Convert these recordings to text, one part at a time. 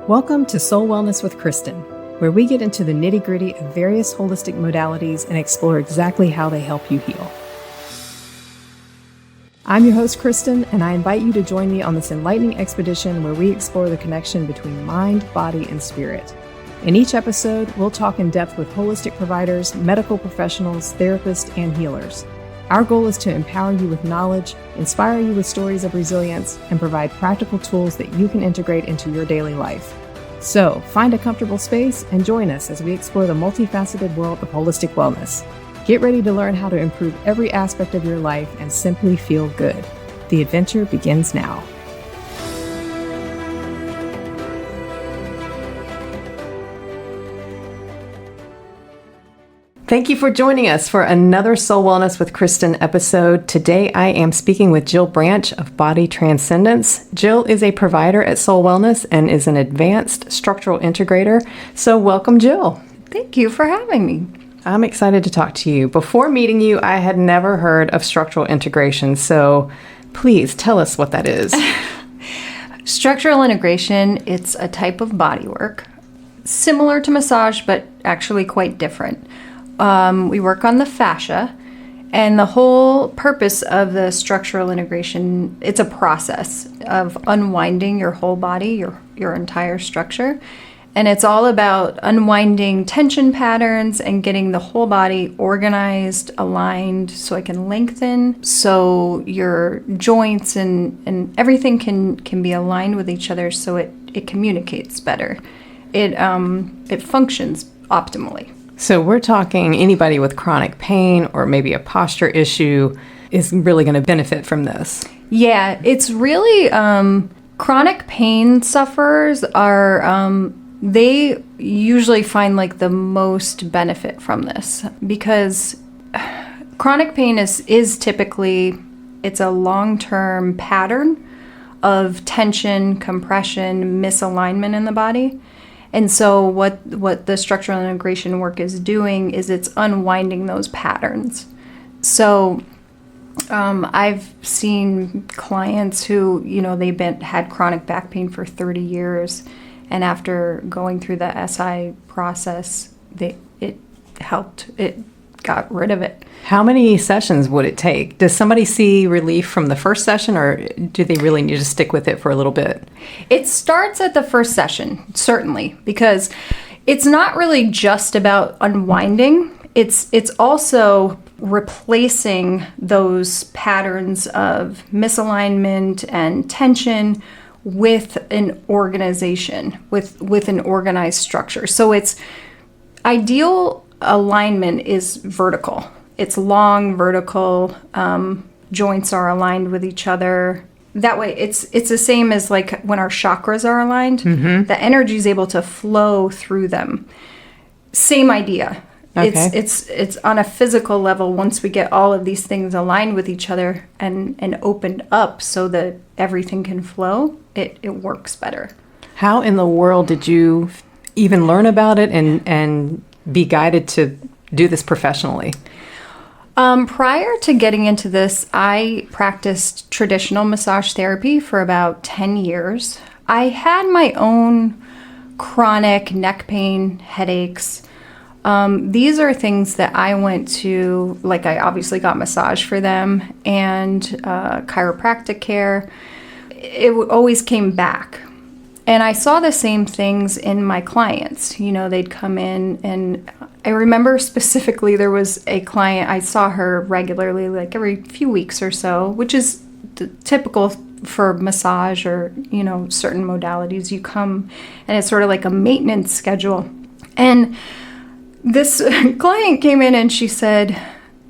Welcome to Soul Wellness with Kristen, where we get into the nitty-gritty of various holistic modalities and explore exactly how they help you heal. I'm your host, Kristen, and I invite you to join me on this enlightening expedition where we explore the connection between mind, body, and spirit. In each episode, we'll talk in depth with holistic providers, medical professionals, therapists, and healers. Our goal is to empower you with knowledge, inspire you with stories of resilience, and provide practical tools that you can integrate into your daily life. So, find a comfortable space and join us as we explore the multifaceted world of holistic wellness. Get ready to learn how to improve every aspect of your life and simply feel good. The adventure begins now. Thank you for joining us for another Soul Wellness with Kristen episode. Today I am speaking with Jill Branch of Body Transcendence. Jill is a provider at Soul Wellness and is an advanced structural integrator. So welcome, Jill. Thank you for having me. I'm excited to talk to you. Before meeting you, I had never heard of structural integration. So please tell us what that is. Structural integration, it's a type of body work similar to massage, but actually quite different. We work on the fascia, and the whole purpose of the structural integration, it's a process of unwinding your whole body, your entire structure. And it's all about unwinding tension patterns and getting the whole body organized, aligned, so it can lengthen, so your joints and everything can be aligned with each other, so it communicates better. It functions optimally. So we're talking anybody with chronic pain or maybe a posture issue is really going to benefit from this. Yeah, it's really chronic pain sufferers are they usually find like the most benefit from this, because chronic pain is typically, it's a long-term pattern of tension, compression, misalignment in the body. And so what the structural integration work is doing is it's unwinding those patterns. So I've seen clients who, they've had chronic back pain for 30 years. And after going through the SI process, it helped. It got rid of it. How many sessions would it take? Does somebody see relief from the first session, or do they really need to stick with it for a little bit? It starts at the first session, certainly, because it's not really just about unwinding. It's also replacing those patterns of misalignment and tension with an organization, with an organized structure. So it's ideal alignment is vertical. It's long, vertical, joints are aligned with each other. That way, it's the same as like when our chakras are aligned, the energy is able to flow through them. Same idea. Okay. It's on a physical level. Once we get all of these things aligned with each other and opened up so that everything can flow, it works better. How in the world did you even learn about it and be guided to do this professionally? Prior to getting into this, I practiced traditional massage therapy for about 10 years. I had my own chronic neck pain, headaches. These are things that I went to, like I obviously got massage for them and chiropractic care. It always came back. And I saw the same things in my clients. They'd come in, and I remember specifically there was a client, I saw her regularly, like every few weeks or so, which is typical for massage or, certain modalities. You come and it's sort of like a maintenance schedule. And this client came in and she said,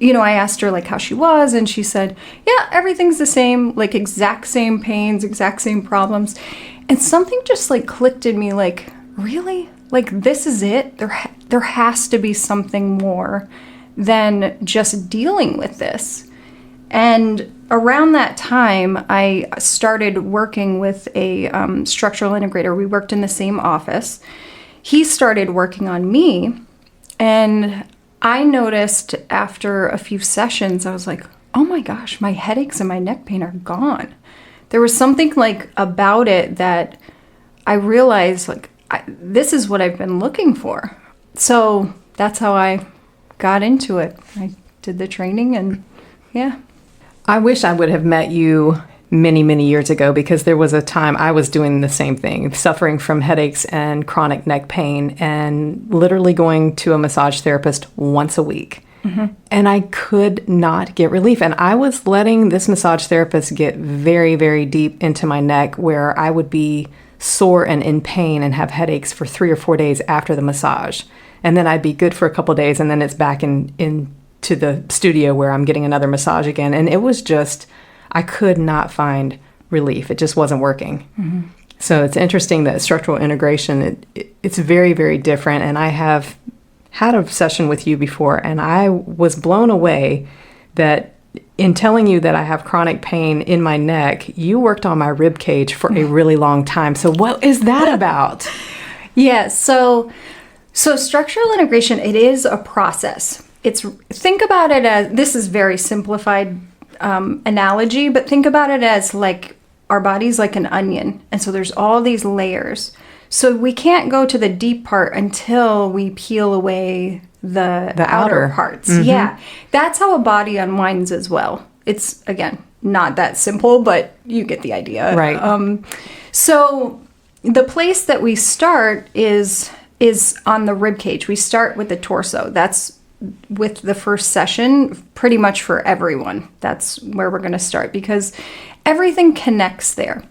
I asked her like how she was, and she said, yeah, everything's the same, like exact same pains, exact same problems. And something just like clicked in me, like, really? Like, this is it? There has to be something more than just dealing with this. And around that time, I started working with a structural integrator. We worked in the same office. He started working on me, and I noticed after a few sessions, I was like, oh my gosh, my headaches and my neck pain are gone. There was something like about it that I realized like this is what I've been looking for. So that's how I got into it. I did the training and yeah. I wish I would have met you many, many years ago, because there was a time I was doing the same thing, suffering from headaches and chronic neck pain, and literally going to a massage therapist once a week. Mm-hmm. And I could not get relief. And I was letting this massage therapist get very, very deep into my neck, where I would be sore and in pain and have headaches for 3 or 4 days after the massage. And then I'd be good for a couple of days, and then it's back into the studio where I'm getting another massage again. And it was just, I could not find relief. It just wasn't working. Mm-hmm. So it's interesting that structural integration, it's very, very different. And I have had a session with you before, and I was blown away that in telling you that I have chronic pain in my neck, you worked on my rib cage for a really long time. So what is that about? Yeah, so structural integration, it is a process. Think about it as, this is very simplified analogy, but think about it as like our body's like an onion. And so there's all these layers. So we can't go to the deep part until we peel away the outer parts. Mm-hmm. Yeah. That's how a body unwinds as well. It's, again, not that simple, but you get the idea. Right. So the place that we start is on the rib cage. We start with the torso. That's with the first session, pretty much for everyone. That's where we're going to start, because everything connects there.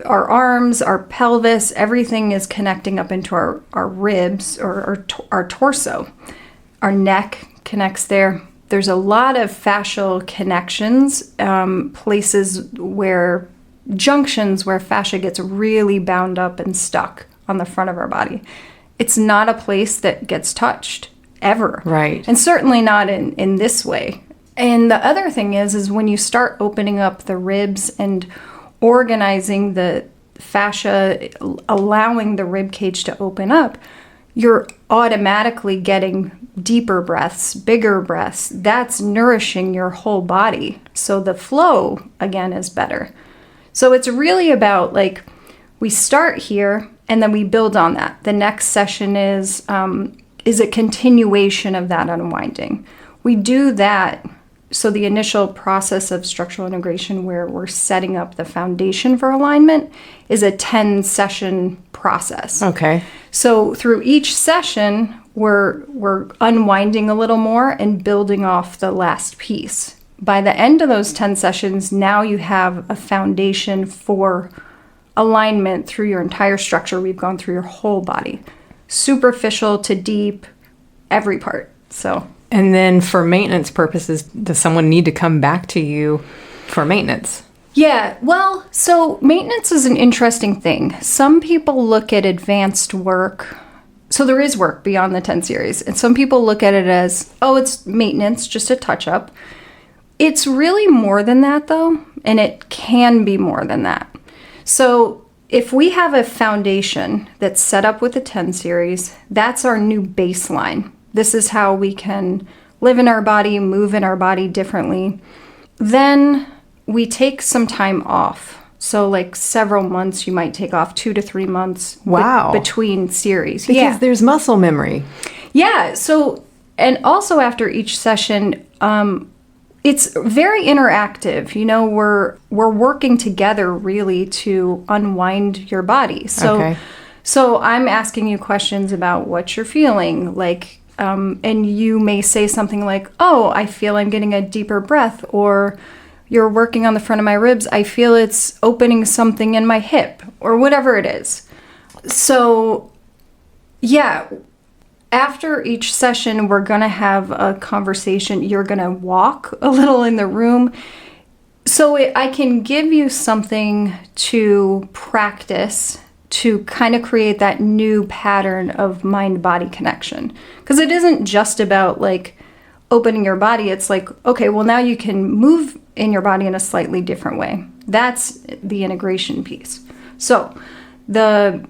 Our arms, our pelvis, everything is connecting up into our ribs or our torso. Our neck connects there. There's a lot of fascial connections, junctions where fascia gets really bound up and stuck on the front of our body. It's not a place that gets touched ever. Right. And certainly not in this way. And the other thing is when you start opening up the ribs and organizing the fascia, allowing the rib cage to open up, you're automatically getting deeper breaths, bigger breaths. That's nourishing your whole body. So the flow, again, is better. So it's really about like, we start here and then we build on that. The next session is a continuation of that unwinding. We do that. So the initial process of structural integration, where we're setting up the foundation for alignment, is a 10-session process. Okay. So through each session, we're unwinding a little more and building off the last piece. By the end of those 10 sessions, now you have a foundation for alignment through your entire structure. We've gone through your whole body, superficial to deep, every part. So. And then for maintenance purposes, does someone need to come back to you for maintenance? Yeah, well, so maintenance is an interesting thing. Some people look at advanced work. So there is work beyond the 10 series. And some people look at it as, oh, it's maintenance, just a touch-up. It's really more than that, though, and it can be more than that. So if we have a foundation that's set up with the 10 series, that's our new baseline. This is how we can live in our body, move in our body differently. Then we take some time off. So like several months, you might take off 2 to 3 months. Wow. Between series. Because there's muscle memory. Yeah. So, and also after each session, it's very interactive. You know, we're working together really to unwind your body. So I'm asking you questions about what you're feeling, like, and you may say something like, oh, I feel I'm getting a deeper breath, or you're working on the front of my ribs, I feel it's opening something in my hip, or whatever it is. So, yeah, after each session, we're going to have a conversation. You're going to walk a little in the room. So I can give you something to practice to kind of create that new pattern of mind-body connection. Because it isn't just about like opening your body. It's like, okay, well now you can move in your body in a slightly different way. That's the integration piece. So the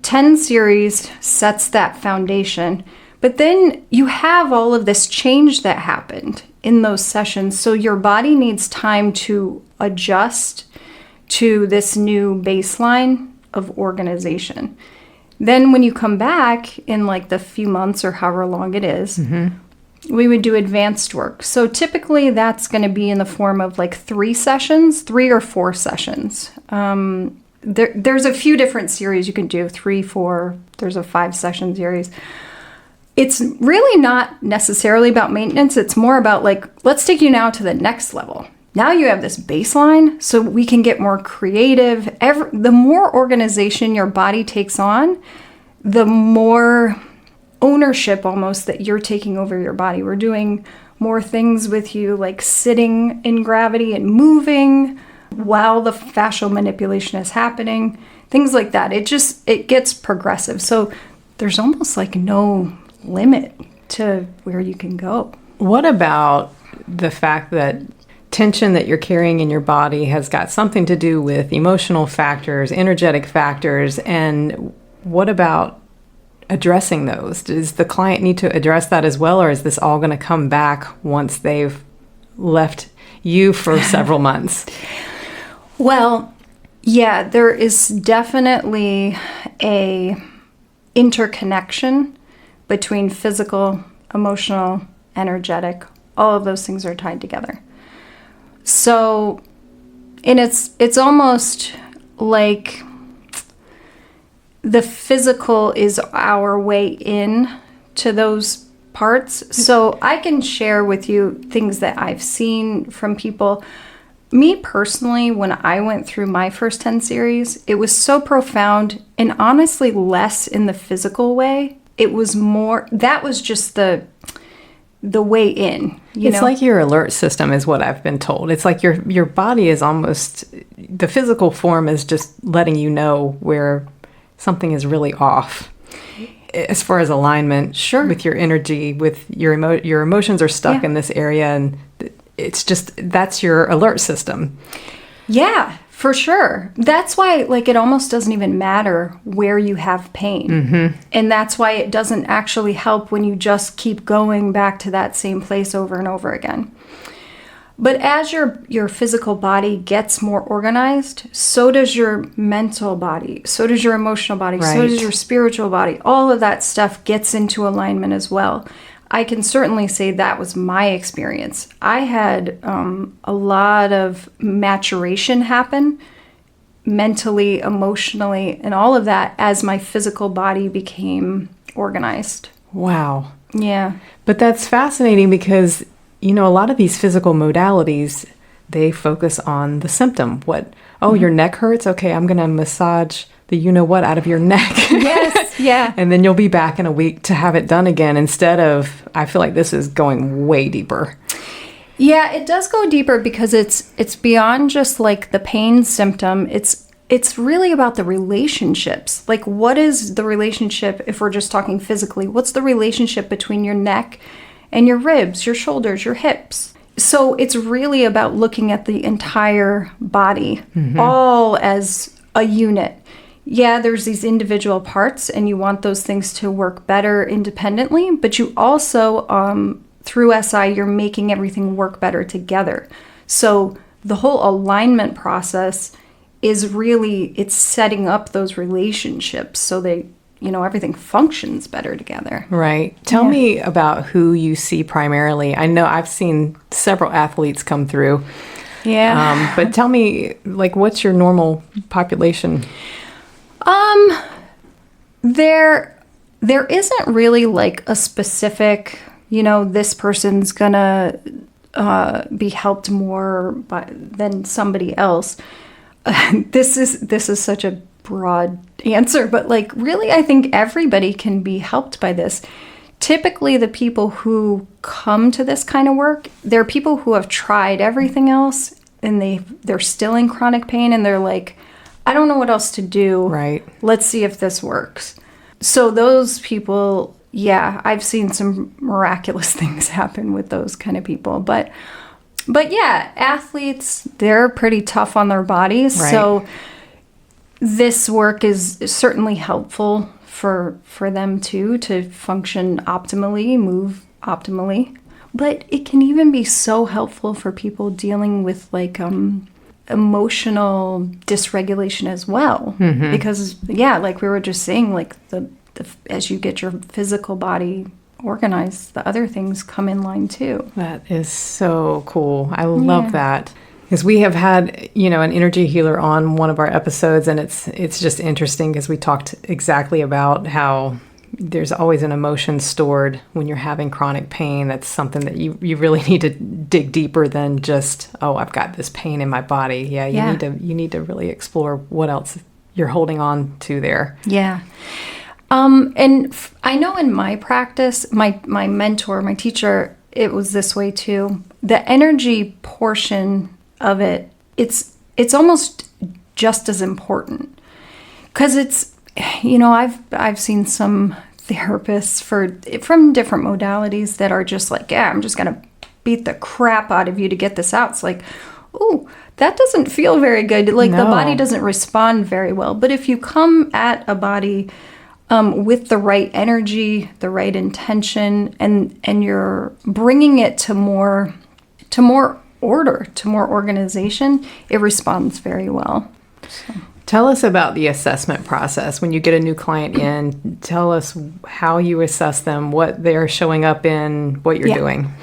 10 series sets that foundation, but then you have all of this change that happened in those sessions. So your body needs time to adjust to this new baseline of organization. Then when you come back in like the few months or however long it is, we would do advanced work. So typically that's going to be in the form of like 3 or 4 sessions. There's a few different series you can do, 3, 4, there's a 5-session series. It's really not necessarily about maintenance. It's more about like, let's take you now to the next level. Now you have this baseline so we can get more creative. The more organization your body takes on, the more ownership almost that you're taking over your body. We're doing more things with you, like sitting in gravity and moving while the fascial manipulation is happening, things like that. It gets progressive. So there's almost like no limit to where you can go. What about the fact that tension that you're carrying in your body has got something to do with emotional factors, energetic factors, and what about addressing those? Does the client need to address that as well, or is this all going to come back once they've left you for several months? Well, yeah, there is definitely a interconnection between physical, emotional, energetic. All of those things are tied together. So, and it's almost like the physical is our way in to those parts. So I can share with you things that I've seen from people. Me personally, when I went through my first 10 series, it was so profound and honestly less in the physical way. It was more, that was just the way in. It's like your alert system is what I've been told. It's like your body is almost, the physical form is just letting you know where something is really off as far as alignment. Sure. With your energy, with your emotions are stuck in this area, and it's just, that's your alert system. Yeah, for sure. That's why like it almost doesn't even matter where you have pain. And that's why it doesn't actually help when you just keep going back to that same place over and over again. But as your physical body gets more organized, so does your mental body, so does your emotional body, so does your spiritual body. All of that stuff gets into alignment as well. I can certainly say that was my experience. I had a lot of maturation happen mentally, emotionally, and all of that as my physical body became organized. Wow. Yeah. But that's fascinating because, a lot of these physical modalities, they focus on the symptom. Your neck hurts? Okay, I'm going to massage the you-know-what out of your neck. Yes, yeah. And then you'll be back in a week to have it done again, instead of, I feel like this is going way deeper. Yeah, it does go deeper because it's beyond just like the pain symptom. It's really about the relationships. Like, what is the relationship, if we're just talking physically, what's the relationship between your neck and your ribs, your shoulders, your hips? So it's really about looking at the entire body, all as a unit. Yeah, there's these individual parts and you want those things to work better independently, but you also, through SI, you're making everything work better together. So the whole alignment process is really, it's setting up those relationships so they, everything functions better together. Right. Tell me about who you see primarily. I know I've seen several athletes come through. Yeah. But tell me, like, what's your normal population? There isn't really like a specific, this person's gonna be helped more than somebody else. This is such a broad answer, but like really I think everybody can be helped by this. Typically the people who come to this kind of work, they're people who have tried everything else and they're still in chronic pain and they're like, I don't know what else to do. Right. Let's see if this works. So those people, yeah, I've seen some miraculous things happen with those kind of people. But yeah, athletes, they're pretty tough on their bodies. Right. So this work is certainly helpful for them too, to function optimally, move optimally. But it can even be so helpful for people dealing with like emotional dysregulation as well. Because, like we were just saying, like the as you get your physical body organized, the other things come in line too. That is so cool. I love that. Because we have had, an energy healer on one of our episodes, and it's just interesting because we talked exactly about how there's always an emotion stored when you're having chronic pain. That's something that you really need to dig deeper than just, I've got this pain in my body. You need to really explore what else you're holding on to there. Yeah. And I know in my practice, my mentor, my teacher, it was this way too. The energy portion of it, it's almost just as important, because it's, I've seen some therapists from different modalities that are just like, I'm just gonna beat the crap out of you to get this out. It's like, oh, that doesn't feel very good. Like the body doesn't respond very well. But if you come at a body with the right energy, the right intention, and you're bringing it to more order, to more organization, it responds very well. So. Tell us about the assessment process. When you get a new client in, tell us how you assess them, what they're showing up in, what you're doing.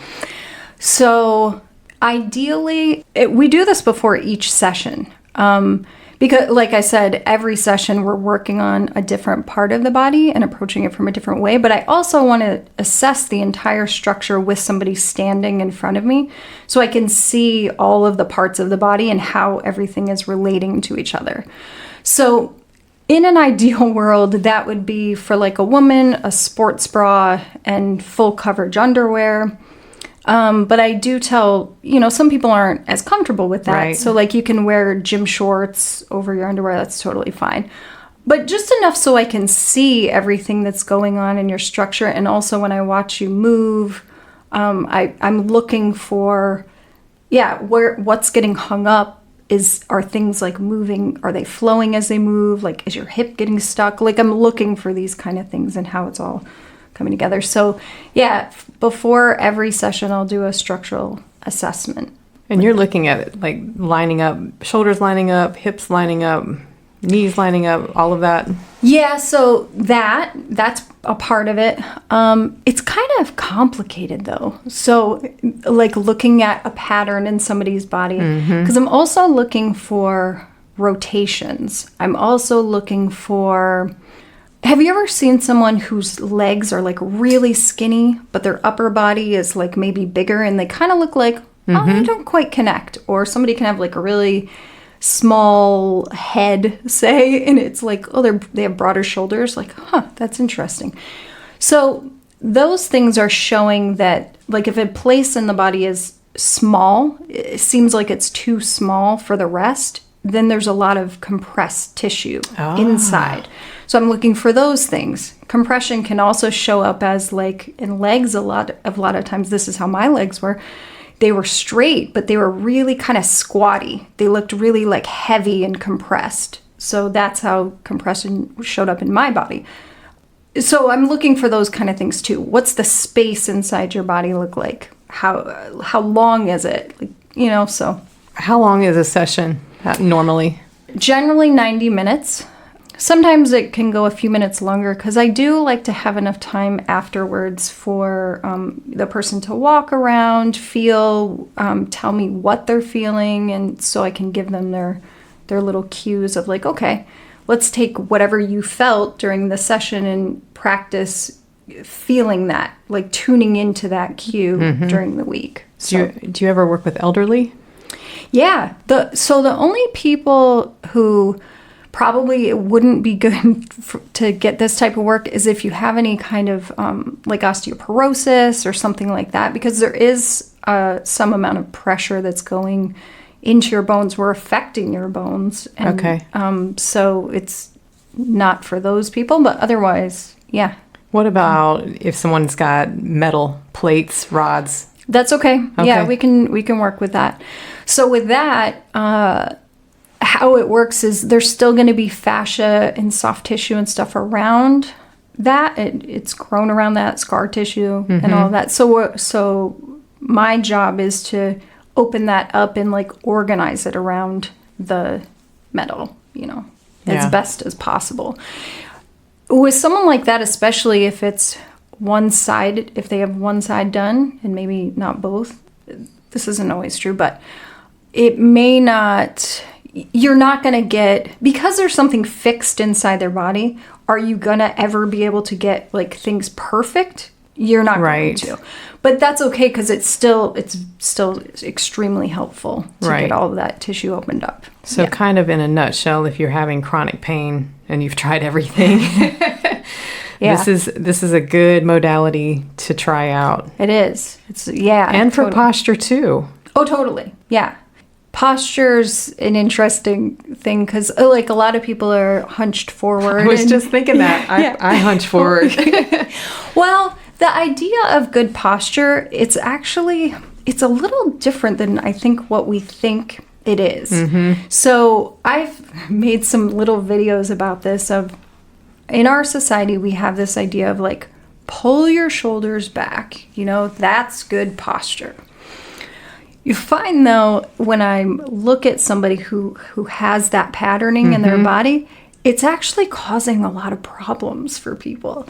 So ideally, we do this before each session. Because, like I said, every session we're working on a different part of the body and approaching it from a different way. But I also want to assess the entire structure with somebody standing in front of me, so I can see all of the parts of the body and how everything is relating to each other. So in an ideal world, that would be for like a woman, a sports bra and full coverage underwear. But I do tell, some people aren't as comfortable with that. Right. So like you can wear gym shorts over your underwear. That's totally fine. But just enough so I can see everything that's going on in your structure. And also when I watch you move, I'm looking for, what's getting hung up. Are things like moving? Are they flowing as they move? Like, is your hip getting stuck? Like, I'm looking for these kind of things and how it's all coming together. So, before every session, I'll do a structural assessment. And you're looking at it, like lining up, shoulders lining up, hips lining up, knees lining up, all of that? Yeah, so that's a part of it. It's kind of complicated though. So like looking at a pattern in somebody's body, because I'm also looking for rotations. I'm also looking for, have you ever seen someone whose legs are like really skinny, but their upper body is like maybe bigger and they kind of look like, they don't quite connect? Or somebody can have like a really small head, say, and it's like, they have broader shoulders, like, that's interesting. So those things are showing that, like, if a place in the body is small, it seems like it's too small for the rest, then there's a lot of compressed tissue inside. So I'm looking for those things. Compression can also show up as like in legs a lot of times. This is how my legs were. They were straight, but they were really kind of squatty. They looked really like heavy and compressed. So that's how compression showed up in my body. So I'm looking for those kind of things too. What's the space inside your body look like? How long is it? Like, so. How long is a session normally? Generally 90 minutes. Sometimes it can go a few minutes longer because I do like to have enough time afterwards for the person to walk around, feel, tell me what they're feeling, and so I can give them their little cues of like, okay, let's take whatever you felt during the session and practice feeling that, like tuning into that cue during the week. So, do you ever work with elderly? Yeah. So the only people who probably it wouldn't be good to get this type of work is if you have any kind of like osteoporosis or something like that, because there is some amount of pressure that's going into your bones. We're affecting your bones. And, okay. So it's not for those people, but otherwise, yeah. What about if someone's got metal plates, rods? That's okay. Yeah, we can work with that. So with that, how it works is there's still going to be fascia and soft tissue and stuff around that. It's grown around that, scar tissue and all that. So my job is to open that up and like organize it around the metal, as best as possible. With someone like that, especially if it's one side, if they have one side done and maybe not both, this isn't always true, but it may not, you're not going to get, because there's something fixed inside their body, are you going to ever be able to get like things perfect? You're not going to. But that's okay, because it's still extremely helpful to get all of that tissue opened up. So kind of in a nutshell, if you're having chronic pain and you've tried everything, this is a good modality to try out. It is. And for posture too. Oh, totally. Yeah. Posture's an interesting thing, because like a lot of people are hunched forward. I was just thinking that. I hunch forward. Well, the idea of good posture, it's a little different than I think what we think it is. Mm-hmm. So I've made some little videos about this in our society, we have this idea of like, pull your shoulders back, that's good posture. You find though, when I look at somebody who has that patterning in their body, it's actually causing a lot of problems for people.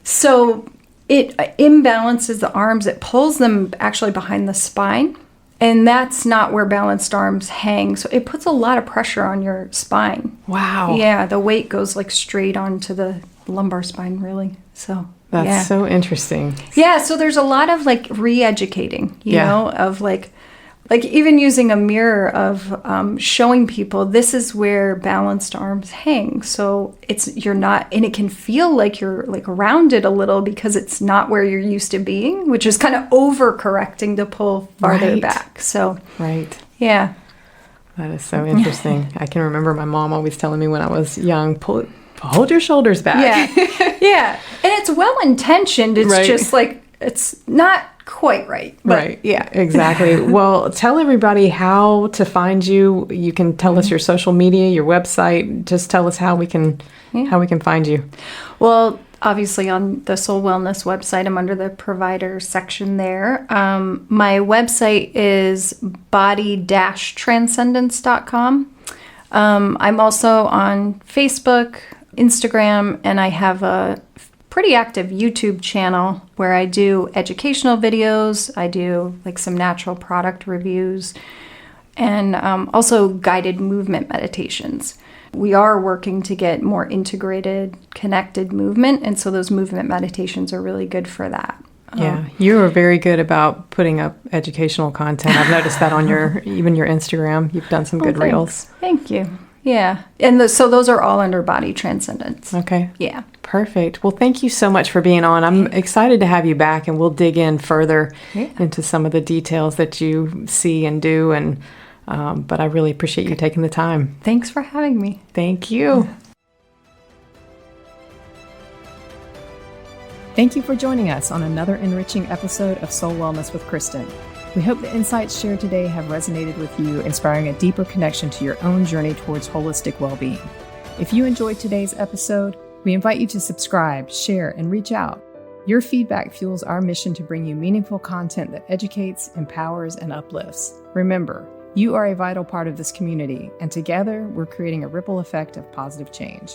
So it imbalances the arms. It pulls them actually behind the spine. And that's not where balanced arms hang. So it puts a lot of pressure on your spine. Wow. Yeah, the weight goes like straight onto the lumbar spine, really. So that's so interesting. Yeah, so there's a lot of like re-educating, you know, of like even using a mirror of showing people this is where balanced arms hang. So you're not, and it can feel like you're like rounded a little because it's not where you're used to being, which is kind of overcorrecting to pull farther back. So yeah, that is so interesting. I can remember my mom always telling me when I was young, hold your shoulders back. Yeah, and it's well intentioned. It's just like it's not quite right. But yeah, exactly. Well, tell everybody how to find you. You can tell us your social media, your website. Just tell us how we can find you. Well, obviously on the Soul Wellness website, I'm under the provider section there. My website is body-transcendence.com. I'm also on Facebook, Instagram, and I have a pretty active YouTube channel where I do educational videos. I do like some natural product reviews and also guided movement meditations. We are working to get more integrated, connected movement, and so those movement meditations are really good for that. Yeah, you are very good about putting up educational content. I've noticed that on your Instagram. You've done some good reels. Thank you. Yeah, and so those are all under Body Transcendence. Okay. Yeah. Perfect. Well, thank you so much for being on. I'm excited to have you back, and we'll dig in further into some of the details that you see and do. And but I really appreciate you taking the time. Thanks for having me. Thank you. Thank you for joining us on another enriching episode of Soul Wellness with Kristen. We hope the insights shared today have resonated with you, inspiring a deeper connection to your own journey towards holistic well-being. If you enjoyed today's episode, we invite you to subscribe, share, and reach out. Your feedback fuels our mission to bring you meaningful content that educates, empowers, and uplifts. Remember, you are a vital part of this community, and together we're creating a ripple effect of positive change.